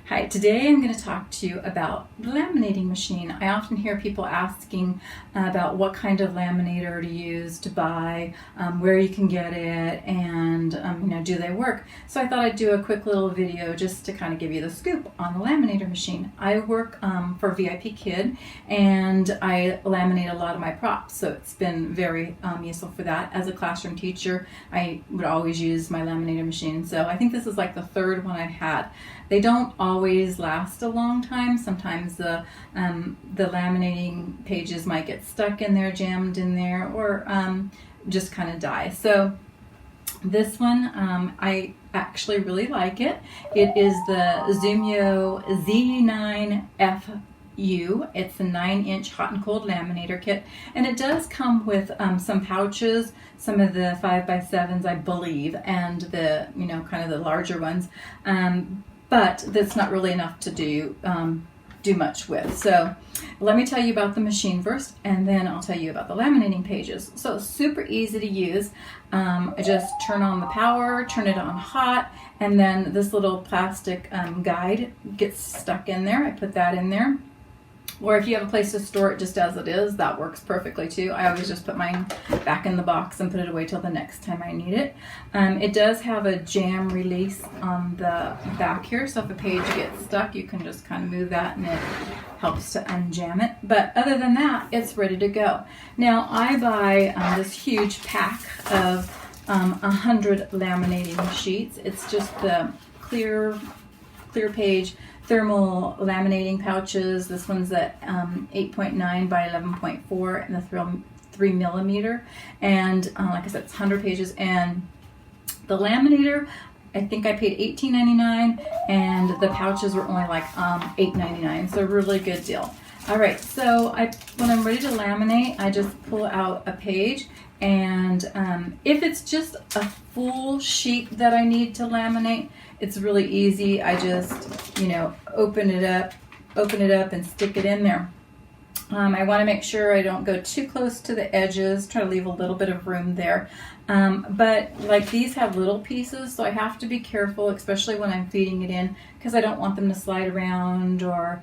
Hi, today I'm going to talk to you about the laminating machine. I often hear people asking about what kind of laminator to use, to buy, where you can get it, and do they work? So I thought I'd do a quick little video just to kind of give you the scoop on the laminator machine. I work for VIPKID and I laminate a lot of my props, so it's been very useful for that. As a classroom teacher, I would always use my laminator machine, so I think this is like the third one I've had. They don't always last a long time. Sometimes the laminating pages might get stuck in there, jammed in there, or just kind of die. So this one, I actually really like it. It is the Zoomyo Z9FU. It's a 9-inch hot and cold laminator kit, and it does come with some pouches, some of the 5x7s, I believe, and the kind of the larger ones. But that's not really enough to do much with. So let me tell you about the machine first, and then I'll tell you about the laminating pages. So super easy to use. I just turn on the power, turn it on hot, and then this little plastic guide gets stuck in there. I put that in there. Or if you have a place to store it just as it is, that works perfectly too. I always just put mine back in the box and put it away till the next time I need it. It does have a jam release on the back here, so if a page gets stuck, you can just kind of move that and it helps to unjam it. But other than that, it's ready to go. Now I buy this huge pack of 100 laminating sheets. It's just the clear page thermal laminating pouches. This one's at 8.9 by 11.4 and the 3 millimeter. And like I said, it's 100 pages. And the laminator, I think I paid $18.99, and the pouches were only like $8.99. So really good deal. All right, so when I'm ready to laminate, I just pull out a page, and if it's just a full sheet that I need to laminate, it's really easy. I just, open it up and stick it in there. I want to make sure I don't go too close to the edges, try to leave a little bit of room there. But like these have little pieces, so I have to be careful, especially when I'm feeding it in, because I don't want them to slide around or,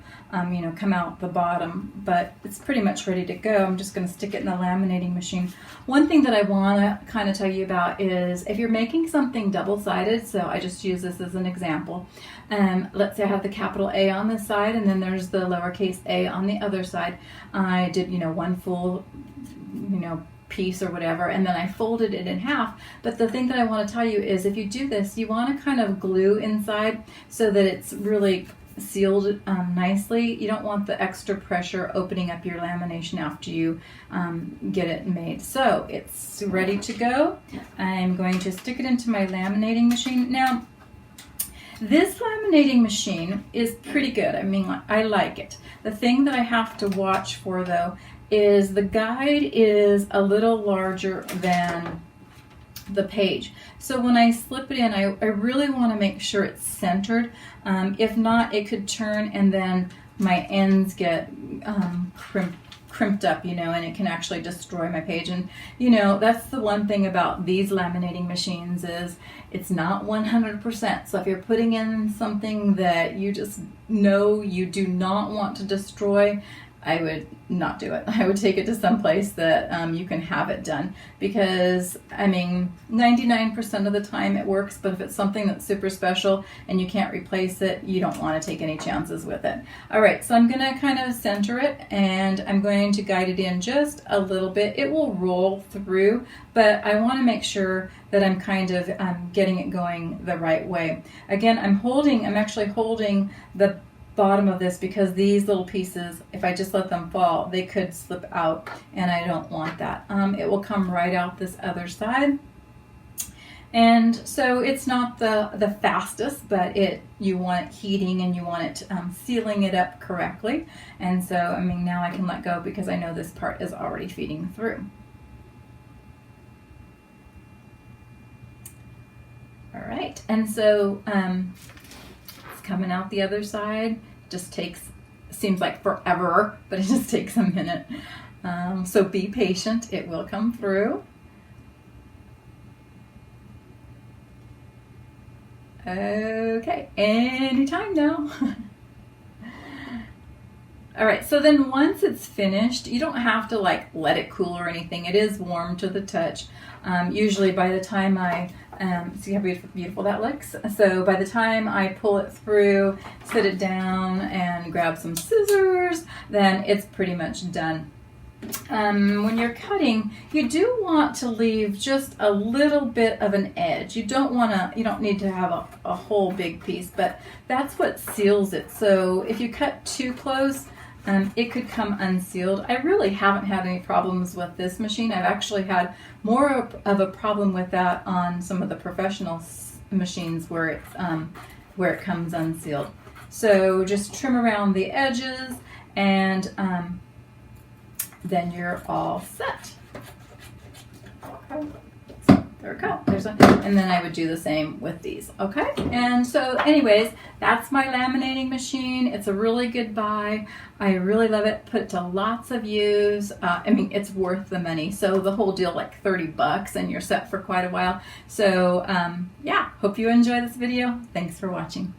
come out the bottom. But it's pretty much ready to go. I'm just going to stick it in the laminating machine. One thing that I want to kind of tell you about is if you're making something double-sided, so I just use this as an example. Let's say I have the capital A on this side, and then there's the lowercase a on the other side. I did, one full, piece or whatever, and then I folded it in half. But the thing that I want to tell you is if you do this, you want to kind of glue inside so that it's really sealed nicely. You don't want the extra pressure opening up your lamination after you get it made. So it's ready to go. I'm going to stick it into my laminating machine. Now, this laminating machine is pretty good. I mean, I like it. The thing that I have to watch for, though, is the guide is a little larger than the page. So when I slip it in, I really want to make sure it's centered. If not, it could turn and then my ends get crimped up, and it can actually destroy my page. And that's the one thing about these laminating machines is it's not 100%. So if you're putting in something that you just know you do not want to destroy, I would not do it. I would take it to some place that you can have it done, because 99% of the time it works, but if it's something that's super special and you can't replace it, you don't want to take any chances with it. All right, so I'm gonna kind of center it, and I'm going to guide it in just a little bit. It will roll through, but I want to make sure that I'm kind of getting it going the right way. Again, I'm actually holding the bottom of this, because these little pieces, if I just let them fall, they could slip out, and I don't want that. It will come right out this other side. And so it's not the fastest, but you want it heating and you want it sealing it up correctly. And so, now I can let go because I know this part is already feeding through. All right, and so coming out the other side just seems like forever, but it just takes a minute. So be patient, it will come through. Okay, anytime now. All right, so then once it's finished, you don't have to like let it cool or anything. It is warm to the touch. Usually by the time I, see how beautiful that looks? So by the time I pull it through, sit it down and grab some scissors, then it's pretty much done. When you're cutting, you do want to leave just a little bit of an edge. You don't need to have a whole big piece, but that's what seals it. So if you cut too close, it could come unsealed. I really haven't had any problems with this machine. I've actually had more of a problem with that on some of the professional machines where it comes unsealed. So just trim around the edges, and then you're all set. Okay. There we go. There's one. And then I would do the same with these. Okay. And so anyways, that's my laminating machine. It's a really good buy. I really love it. Put it to lots of use. I mean, it's worth the money. So the whole deal, like $30, and you're set for quite a while. So yeah, hope you enjoy this video. Thanks for watching.